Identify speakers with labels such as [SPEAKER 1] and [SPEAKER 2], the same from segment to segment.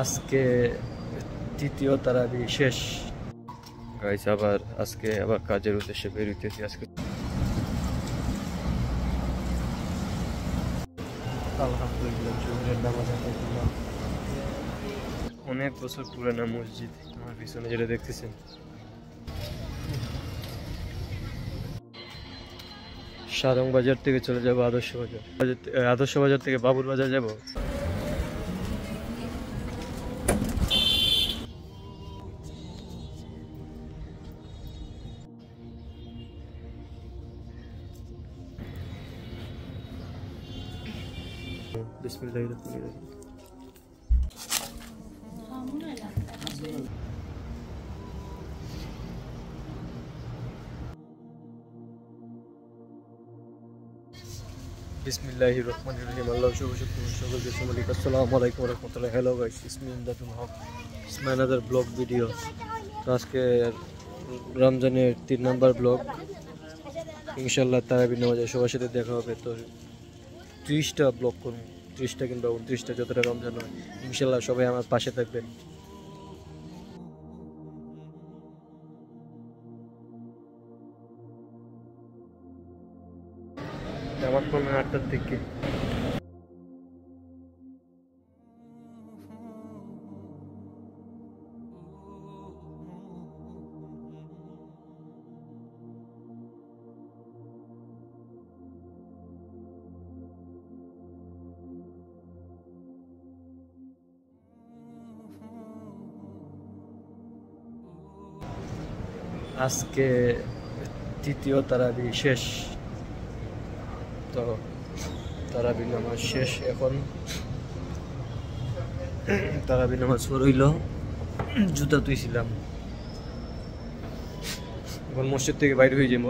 [SPEAKER 1] আজকে তৃতীয় তারাবি শেষ গাইস। আজকে আবার কাজের উদ্দেশ্যে বের হইতেছি। আজকে আলহামদুলিল্লাহ জোহরের নামাজ আদায় করলাম। অনেক বছর পুরানা মসজিদ আমার পিছনে যেটা দেখতেছেন। সারং বাজার থেকে চলে যাবো আদর্শ বাজার, আদর্শ বাজার থেকে বাবুর বাজার যাব। বিসমিল্লাহির রহমানির রহিম। বিসমিল্লাহির রহমানির রহিম। আল্লাহ সকলকে সালাম। আসসালামু আলাইকুম ওয়া রাহমাতুল্লাহি। Hello guys, it's me Imdadul Haque. It's my another blog video. আজকে রমজানের 3 নাম্বার ব্লগ। ইনশাআল্লাহ তারাবির নামাজে সবার সাথে দেখা হবে। তো 30টা ব্লগ করব, 30টা কিংবা 29টা, যতটা রমজান হয়। ইনশাআল্লাহ সবাই আমার পাশে থাকবেন। আমার ফোন 8টার থেকে। আজকে তৃতীয় তারাবি শেষ। তো তারাবি নামাজ শেষ। এখন তারাবি নামাজ পড়ইল, জুতা তুইছিলাম। এখন মসজিদ থেকে বাইরে হয়ে যাব।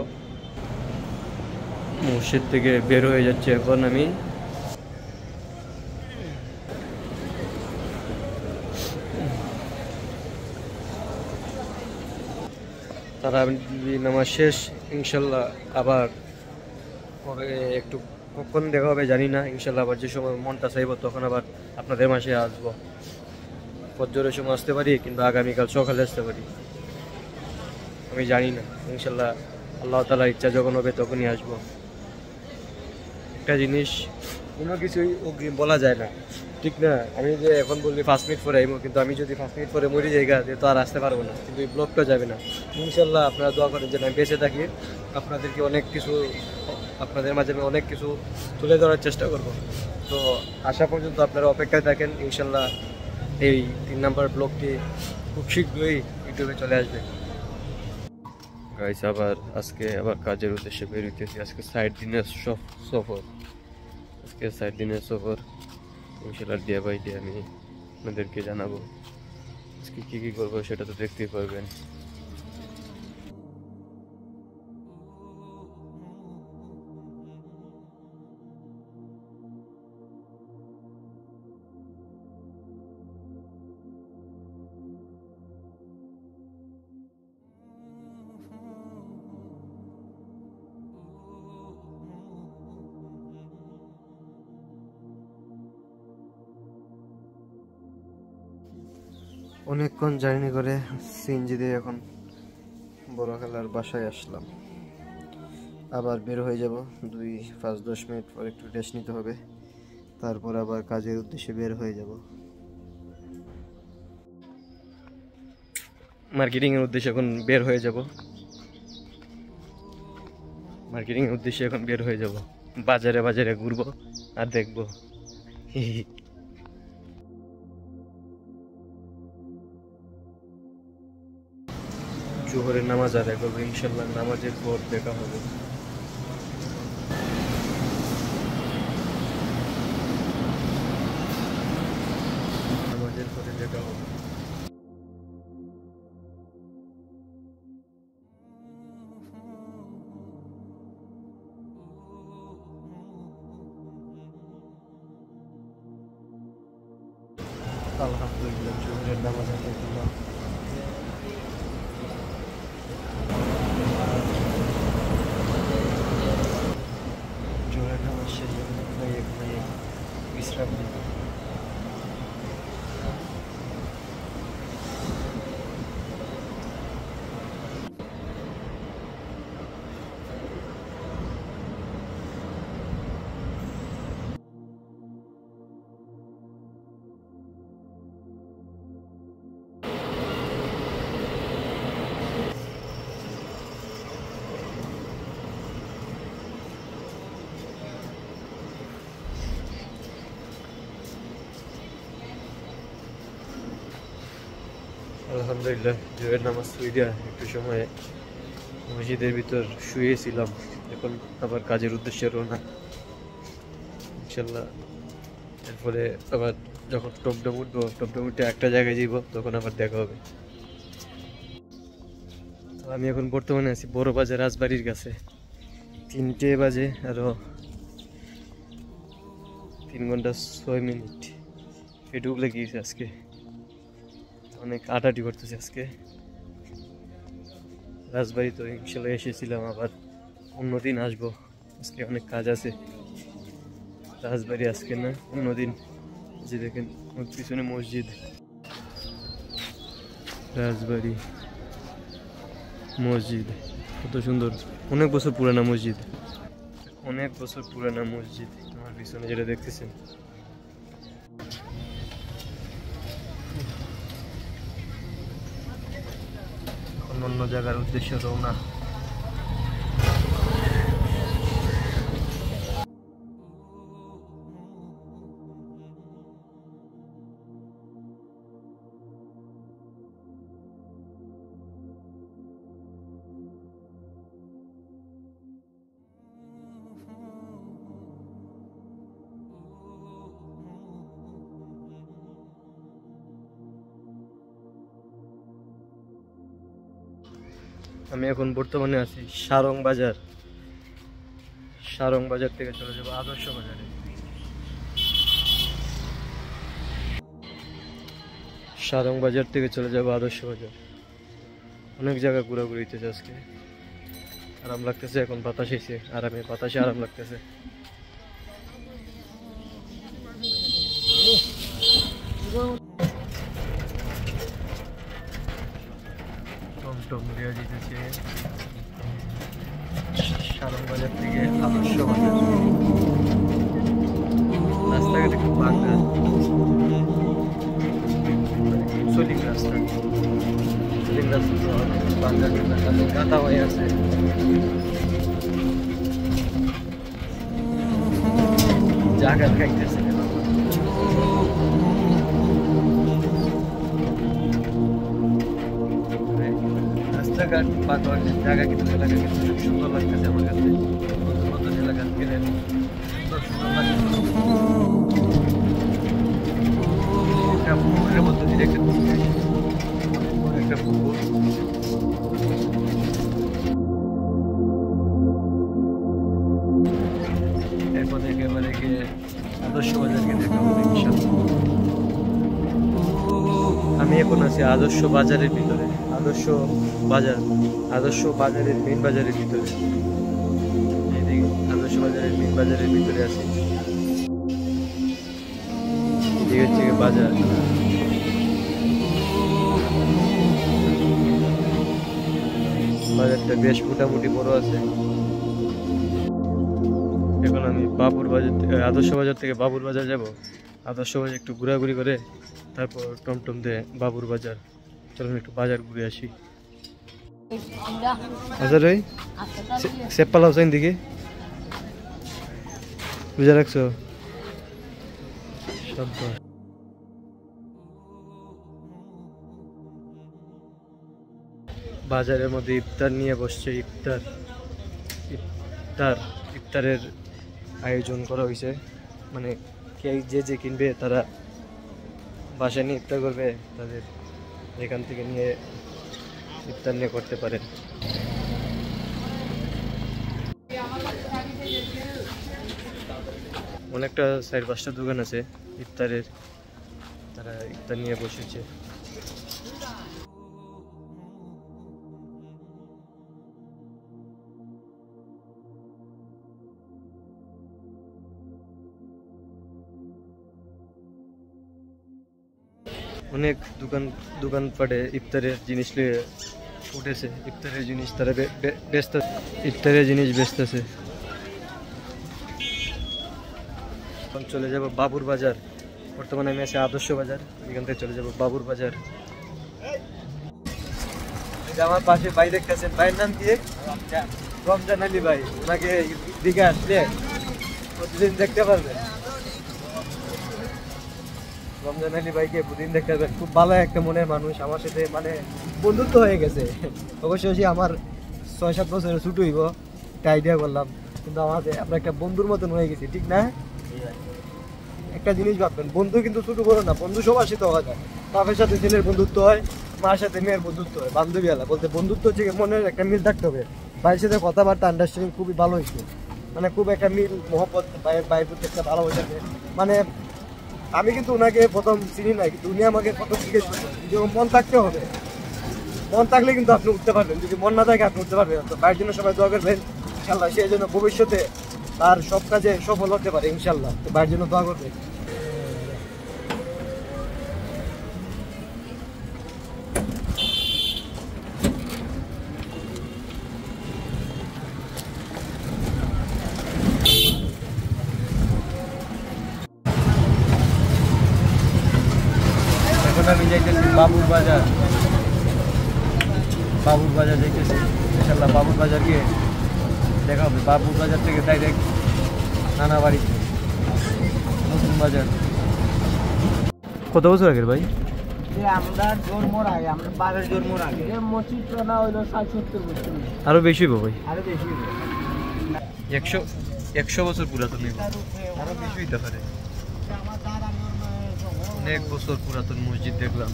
[SPEAKER 1] মসজিদ থেকে বের হয়ে যাচ্ছে এখন আমি। তারাবি নামাজ শেষ। ইনশাল্লাহ আবার কবে একটু কখন দেখা হবে জানি না। ইনশাল্লাহ আবার যে সময় মনটা চাইব তখন আবার আপনাদের মাঝে আসবো। ফজরের সময় আসতে পারি কিংবা আগামীকাল সকালে আসতে পারি, আমি জানি না। ইনশাল্লাহ আল্লাহ তাআলার ইচ্ছা যখন হবে তখনই আসবো। একটা জিনিস, কোনো কিছুই অগ্রিম বলা যায় না, ঠিক না? আমি যে এখন বললি 5 মিনিট পরে আইবো, কিন্তু আমি যদি 5 মিনিট পরে মরি যাই তো আর আসতে পারবো না, কিন্তু এই ব্লগটা যাবে না। ইনশাল্লাহ আপনারা দোয়া করেন যেন আমি বেঁচে থাকি। আপনাদেরকে অনেক কিছু, আপনাদের মাঝে আমি অনেক কিছু তুলে ধরার চেষ্টা করব। তো আসা পর্যন্ত আপনারা অপেক্ষায় থাকেন। ইনশাল্লাহ এই 3 নাম্বার ব্লগটি খুব শীঘ্রই ইউটিউবে চলে আসবে গাইস। আজকে আবার কাজের উদ্দেশ্যে বের হইতেছি। আজকে 60 দিনের সফর। আজকে 60 দিনের সফর। ইনশাল্লাহ ডে বাই ডে আমি আপনাদেরকে জানাবো আজকে কী কী করবো, সেটা তো দেখতেই পারবেন। অনেকক্ষণ জার্নি করে সিএনজি দিয়ে এখন বড়খালার বাসায় আসলাম। আবার বের হয়ে যাব 5-10 মিনিট পর, একটু রেস্ট নিতে হবে। তারপর আবার কাজের উদ্দেশ্যে বের হয়ে যাব। মার্কেটিংয়ের উদ্দেশ্যে এখন বের হয়ে যাব। মার্কেটিংয়ের উদ্দেশ্যে এখন বের হয়ে যাব। বাজারে বাজারে ঘুরবো আর দেখবো। জোহরের নামাজ আদায় করবো। ইনশাল্লাহ নামাজের পর দেখা হবে। নামাজের পরে দেখা হবে। আলহামদুলিল্লাহ জোহরের নামাজ আদায় করলাম। জোহরের নামাজ শেষে ঘুমাইয়ে বিশ্রাম নিব। আলহামদুলিল্লাহ জোরের নামাজ পড়িয়া একটু সময় মসজিদের ভিতর শুয়েছিলাম। এখন আবার কাজের উদ্দেশ্যে রওনা ইনশাল্লাহ। এরপরে আবার যখন টপডম উঠবো, টপডম উঠে একটা জায়গায় যাব, তখন আবার দেখা হবে। তো আমি এখন বর্তমানে আছি বড় বাজার রাজবাড়ির কাছে। 3টে বাজে, আরো 3 ঘন্টা 6 মিনিট পেটে উগলে গিয়েছে। আজকে অনেক আটাটি করতেছে। আজকে রাজবাড়ি তো ইনশাল্লাহ এসেছিলাম, আবার অন্যদিন আসবো। আজকে অনেক কাজ আছে। রাজবাড়ি আজকে না, অন্যদিন। যে দেখেন পিছনে মসজিদ, রাজবাড়ি মসজিদ কত সুন্দর। অনেক বছর পুরানা মসজিদ, অনেক বছর পুরানা মসজিদ। আমার পিছনে যেটা দেখতেছেন, অন্য জায়গার উদ্দেশ্যে রওনা। আমি এখন বর্তমানে আছি সারং বাজার। সারং বাজার থেকে চলে যাবো আদর্শ বাজারে। সারং বাজার থেকে চলে যাবো আদর্শ বাজার। অনেক জায়গা ঘোরাঘুরি হইতেছে আজকে, আরাম লাগতেছে। এখন বাতাস এসে আরামে, বাতাসে আরাম লাগতেছে। টমটম দেওয়া যেতেছে সারং বাজার থেকে আদর্শ বাজার। রাস্তাঘাট একটু ভাঙা, সোলিং রাস্তা। সোলিং রাস্তা তো ভাঙা কাদা হয়ে আছে। জায়গা খাইতেছে রাস্তাঘাট পাকা, জায়গা কিন্তু এলাকা কিন্তু খুব সুন্দর লাগতেছে আমার কাছে। নতুন এলাকা গেলে সুন্দর সুন্দর লাগতেছে। একটা পুকুরের মধ্যে দিয়ে একটা পুকুর। এরপর একেবারে গিয়ে আদর্শ বাজারকে দেখা হবে ইনশাআল্লাহ। আমি এখন আছি আদর্শ বাজারের ভিতরে। আদর্শ বাজার, আদর্শ বাজারের মেইন বাজারের ভিতরে। আদর্শ বাজারের মেইন বাজারের ভিতরে আছি। এদিকে হচ্ছে বাজার। বাজারটা বেশ মোটামুটি বড় আছে। এখন আমি বাবুর বাজার থেকে, আদর্শ বাজার থেকে বাবুর বাজার যাব। আদর্শ বাজার একটু ঘোরাঘুরি করে তারপর টমটম দিয়ে বাবুর বাজার। চলুন একটু বাজার ঘুরে আসি। আচ্ছা রই সেপ পালাও চাইন দিকে বুঝে রাখছো সব। বাজারের মধ্যে ইফতার নিয়ে বসছে। ইফতারের আয়োজন করা হয়েছে। মানে যে কিনবে তারা বাসায় নিয়ে ইফতার করবে, তাদের এখান থেকে নিয়ে ইফতার নিয়ে করতে পারেন। অনেকটা 4-5টা দোকান আছে ইফতারের, তারা ইফতার নিয়ে বসেছে। অনেক দোকানপাটে ইফতারের জিনিস উঠেছে। ইফতারের জিনিস তারা বেচতেছে। এখন চলে যাব বাবুর বাজার। বর্তমানে আমি আছি আদর্শ বাজার, এখান থেকে চলে যাব বাবুর বাজার। আমার পাশে ভাই দেখতেছেন, ভাইয়ের নাম কি? রমজান আলী ভাই। ওনাকে দিকে আসলে প্রতিদিন দেখতে পারবেন। রমজান আলী ভাইকে প্রতিদিন দেখতে পাবেন, খুব ভালো একটা মনের মানুষ, আমার সাথে মানে বন্ধুত্ব হয়ে গেছে। অবশ্যই আমার 6-7 বছরের ছুট হইব, একটা আইডিয়া করলাম, কিন্তু আমাদের আমরা একটা বন্ধুর মতন হয়ে গেছি, ঠিক না? একটা জিনিস ভাববেন, বন্ধু কিন্তু ছোট বড় না, বন্ধু সবার সাথে হওয়া যায়। বাপের সাথে ছেলের বন্ধুত্ব হয়, মার সাথে মেয়ের বন্ধুত্ব হয়, বান্ধবী আলা বলতে বন্ধুত্ব হচ্ছে মনের একটা মিল থাকতে হবে। ভাইয়ের সাথে কথাবার্তা আন্ডারস্ট্যান্ডিং খুবই ভালো হয়েছে, মানে খুব একটা মিল মহব্বত, ভাইয়ের প্রতি একটা ভালোবাসা। মানে আমি কিন্তু ওনাকে প্রথম চিনি নাই, কিন্তু উনি আমাকে প্রথম জিজ্ঞেস করছেন যে মন থাকতে হবে, মন থাকলে কিন্তু আপনি উঠতে পারবেন, যদি মন না থাকে আপনি উঠতে পারবেন। তো ভাইয়ের জন্য সবাই দোয়া করবেন ইনশাল্লাহ, সেই জন্য ভবিষ্যতে তার সব কাজে সফল হতে পারে ইনশাল্লাহ। তো ভাইয়ের জন্য দোয়া করবেন। এখন আমি যাইতেছি বাবুর বাজার, বাবুর বাজার যাইতেছি ইনশাল্লাহ। বাবুর বাজার গিয়ে দেখা হবে, বাবুর বাজার থেকে ডাইরেক্ট নানা বাড়ি, নতুন বাজার। কত বছর আগের ভাই?
[SPEAKER 2] আমরা জন্মর আগে, আমরা বাবার জন্মর আগে মসজিদটা না হইলো 60-70 বছর,
[SPEAKER 1] আরো বেশি হইব ভাই,
[SPEAKER 2] আরো বেশি
[SPEAKER 1] 100 বছর পুরাতন হইব, আরো বেশি হইতে পারে। অনেক বছর পুরাতন মসজিদ দেখলাম,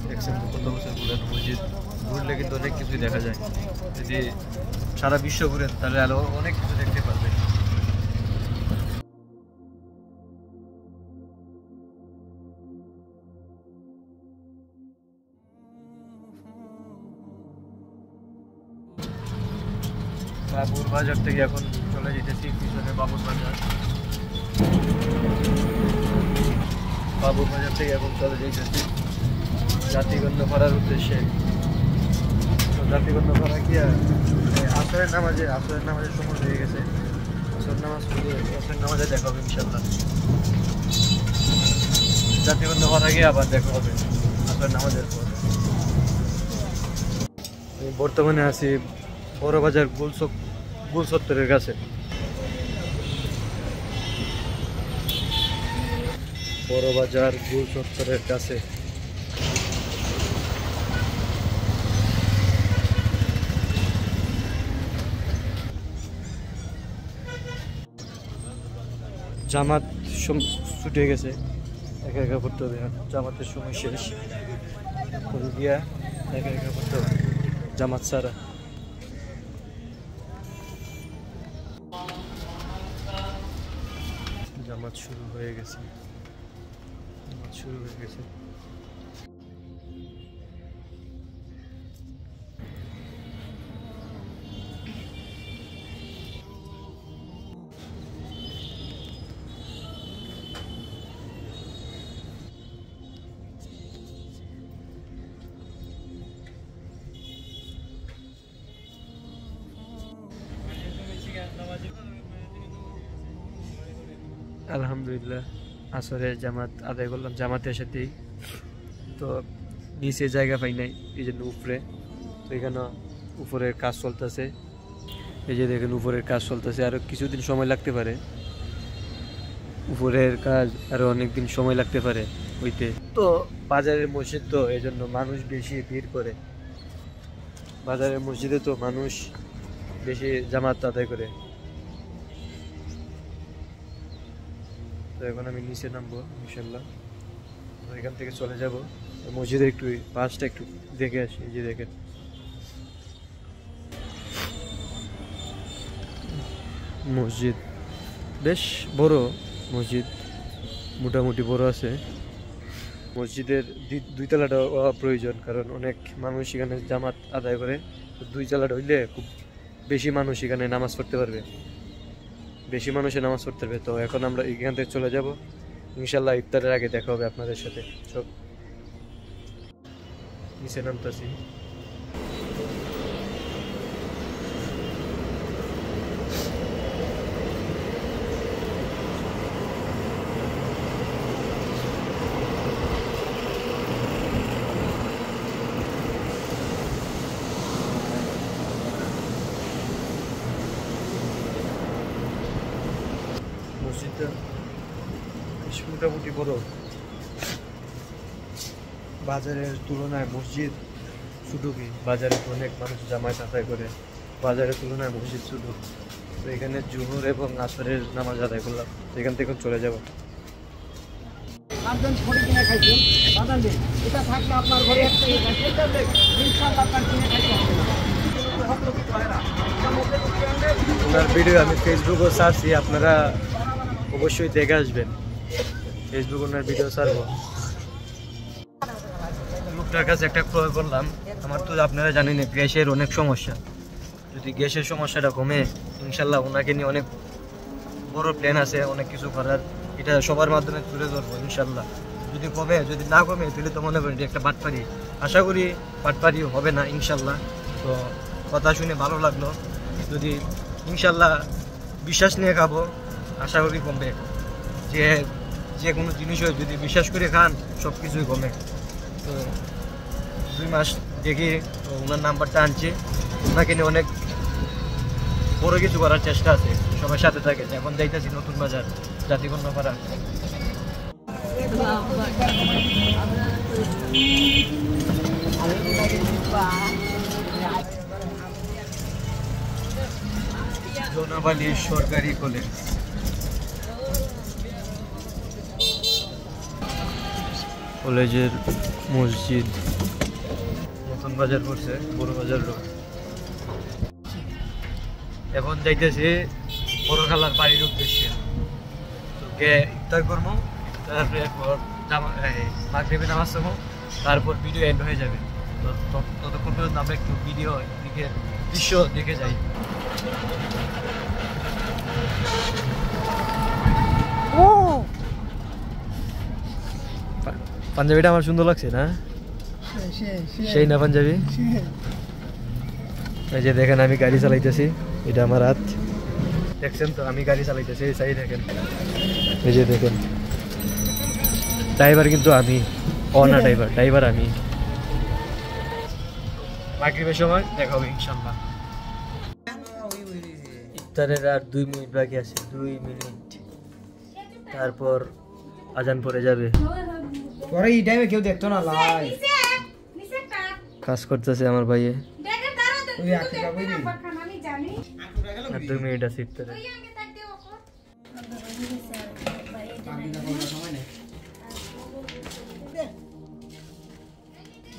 [SPEAKER 1] দেখছেন তো কত বছর পুরাতন মসজিদ। ঘুরলে কিন্তু অনেক কিছুই দেখা যায়, যদি সারা বিশ্ব ঘুরেন তাহলে আরো অনেক কিছু দেখতে পারবে। বাবুর বাজার থেকে এখন চলে যেতেছি পিছনে বাবুর বাজার, বাবুর বাজার থেকে এখন চলে যেতেছি জাতিগন্ধ করার উদ্দেশ্যে। তো জাতিগন্ধ করা কি আসরের নামাজের সময় হয়ে গেছে, আসর নামাজে দেখা হবে ইনশাল্লাহ। জাতিগন্ধ করা গিয়ে আবার দেখা হবে আসর নামাজের পর। আমি বর্তমানে আছি বড় বাজার গোল চত্বরের কাছে। বড় বাজার গোল চত্বরের কাছে জামাত ছুটে গেছে, একা একা পড়তে হবে, জামাতের সময় শেষ করে দিয়া একা একা পড়তে হবে জামাত ছাড়া। জামাত শুরু হয়ে গেছে, জামাত শুরু হয়ে গেছে। আলহামদুলিল্লাহ আসরের জামাত আদায় করলাম জামাতের সাথেই। তো নিচে জায়গা পাই নাই, এই জন্য উপরে, তো এখানে উপরের কাজ চলতেছে, এই যে দেখেন উপরের কাজ চলতেছে, আরও কিছুদিন সময় লাগতে পারে, উপরের কাজ আরও অনেকদিন সময় লাগতে পারে হইতে। তো বাজারের মসজিদ তো এই জন্য মানুষ বেশি ভিড় করে, বাজারের মসজিদে তো মানুষ বেশি জামাত আদায় করে। তো এখন আমি নিচে নামবো ইনশাল্লাহ, তো এখান থেকে চলে যাব মসজিদের একটু পাশটা একটু দেখে আসি। এই যে দেখেন মসজিদ বেশ বড়, মসজিদ মোটামুটি বড় আছে। মসজিদের দুই তলাটা প্রয়োজন, কারণ অনেক মানুষ এখানে জামাত আদায় করে, তো 2 তলাটা হইলে খুব বেশি মানুষ এখানে নামাজ পড়তে পারবে, বেশি মানুষে নামাজ পড়তে পারবে। তো এখন আমরা এখান থেকে চলে যাব ইনশাল্লাহ, ইফতারের আগে দেখা হবে আপনাদের সাথে। সব নিচে নামতেছি। মসজিদটা বেশ মোটামুটি বড়, বাজারের তুলনায় মসজিদ ছোটো। কি বাজারে তো অনেক মানুষ জামায়াত আদায় করে, বাজারের তুলনায় মসজিদ ছোটো। তো এখানে জোহর এবং আসরের নামাজ আদায় করলাম, তো এখান থেকে চলে যাব। ওনার ভিডিও আমি ফেসবুকও ছাড়ছি, আপনারা অবশ্যই দেখে আসবেন। ফেসবুক ওনার ভিডিও ছাড়বো। লোকটার কাছে একটা ক্রয় করলাম। আমার তো আপনারা জানেন গ্যাসের অনেক সমস্যা, যদি গ্যাসের সমস্যাটা কমে ইনশাল্লাহ ওনাকে নিয়ে অনেক বড় প্ল্যান আছে, অনেক কিছু করার। এটা সবার মাধ্যমে তুলে ধরবো ইনশাল্লাহ। যদি কমে, যদি না কমে তাহলে তো মনে করি একটা বাটপারি। আশা করি বাটপারি হবে না ইনশাল্লাহ। তো কথা শুনে ভালো লাগলো। যদি ইনশাল্লাহ বিশ্বাস নিয়ে খাবো, আশা করি কমবে। যে কোনো জিনিসও যদি বিশ্বাস করে খান সব কিছুই কমে। তো 2 মাস দেখি ওনার নাম্বারটা আনছি, ওনাকে নিয়ে অনেক বড় কিছু করার চেষ্টা আছে। সবার সাথে থাকে। এখন যাইতেছি নতুন বাজার, জাতিকন্যাপাড়া। জোনাবালি সরকারি কলেজ, কলেজের মসজিদ, নতুন বাজার করছে, বড় বাজার রোড। এখন যাইতেছি বড় খালার বাড়ির উদ্দেশ্যে। তো ইফতার করবো, তারপরে মাগরিবে নামাজ পড়বো, তারপর ভিডিও এন্ড হয়ে যাবে। তো ততক্ষণ পর্যন্ত আমরা একটু ভিডিও দিকে দৃশ্য দেখে যাই। পাঞ্জাবিটা আমার সুন্দর লাগছে না? সেই না পাঞ্জাবি? এই যে দেখেন আমি গাড়ি চালাইতেছি, এটা আমার হাত, দেখছেন তো? আমি গাড়ি চালাইতেছি, এই সাইড দেখেন, এই যে দেখেন। ড্রাইভার কিন্তু আমি, না ড্রাইভার আমি। মাগরিবের সময় দেখা হবে ইনশাল্লাহ। ইফতারের আর 2 মিনিট বাকি আছে, 2 মিনিট, তারপর আজান পড়ে যাবে।
[SPEAKER 2] পরে এই টাইমে কেউ দেখতো না, লাই
[SPEAKER 1] কাজ করতেছে আমার ভাইয়ে।
[SPEAKER 2] ওই আকি কাবই নি।
[SPEAKER 1] আর 2 মিনিট আছে ইফতারে।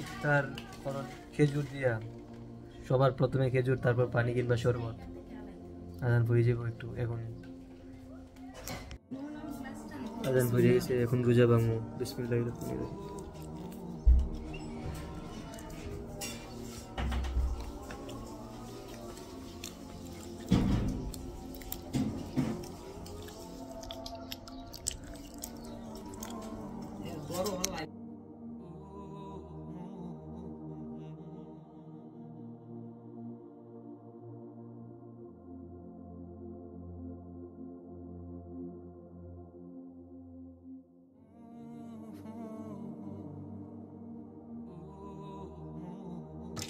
[SPEAKER 1] ইফতার খেজুর দিয়া, সবার প্রথমে খেজুর, তারপর পানি কিংবা শরবত। আজান পড়ে যাবো একটু, এখন আজান পড়ে গেছে, এখন রোজা ভাঙবো। বিসমিল্লাহির রহমানির রহিম।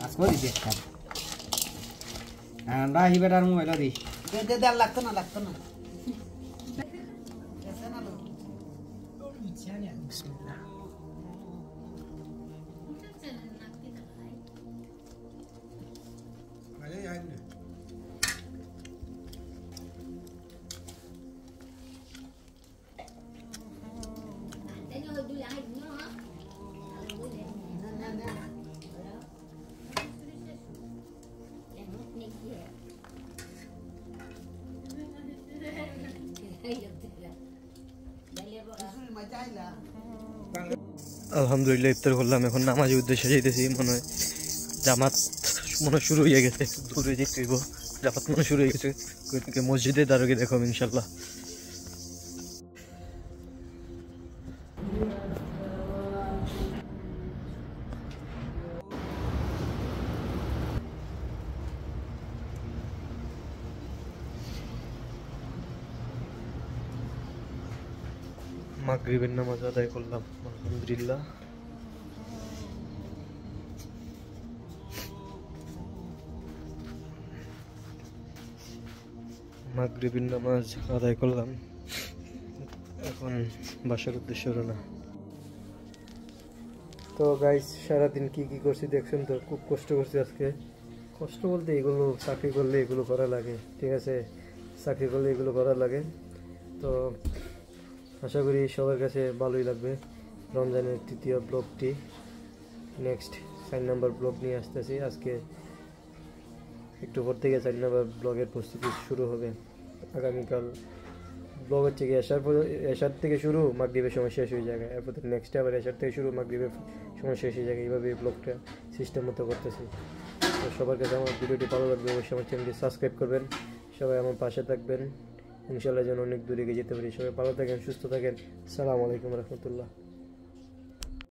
[SPEAKER 2] আজকে দেখতা আমরা হিবেটার মোবাইল দি দে লাগতো না বিসমিল্লাহ।
[SPEAKER 1] আলহামদুলিল্লাহ ইফতার করলাম, এখন নামাজের উদ্দেশ্যে যাইতেছি। মনে হয় জামাত শুরু হয়ে গেছে, দূরে যেতে হইব। জামাত শুরু হয়ে গেছে, মসজিদে দাঁড়িয়ে দেখো ইনশাল্লাহ। মাগরিবের নামাজ আদায় করলাম আলহামদুলিল্লাহ। মাগরিবের নামাজ আদায় করলাম, এখন বাসার উদ্দেশ্যে রওনা। তো গাইস সারাদিন কি কি করছি দেখছেন তো, খুব কষ্ট করছি আজকে। কষ্ট বলতে এগুলো চাকরি করলে এগুলো করা লাগে, ঠিক আছে, চাকরি করলে এগুলো করা লাগে। তো আশা করি সবার কাছে ভালোই লাগবে। রমজানের তৃতীয় ব্লগটি, নেক্সট 4 নম্বর ব্লগ নিয়ে আসতেছি। আজকে একটু পর থেকে 4 নম্বর ব্লগের প্রস্তুতি শুরু হবে। আগামীকাল ব্লগ হচ্ছে কি এশার থেকে শুরু, মাগরিবের সময় শেষ হয়ে যায়। এরপর নেক্সট আবার এশার থেকে শুরু, মাগরিবের সময় শেষ হয়ে যায়। এইভাবে ব্লগটা সিস্টেম মতো করতেছি। তো সবার কাছে আমার ভিডিওটি ভালো লাগবে, অবশ্যই আমার চ্যানেলটি সাবস্ক্রাইব করবেন। সবাই আমার পাশে থাকবেন, ইনশাআল্লাহ যেন অনেক দূরে এগিয়ে যেতে পারি। সবাই ভালো থাকেন, সুস্থ থাকেন। আসসালামু আলাইকুম রহমতুল্লাহ।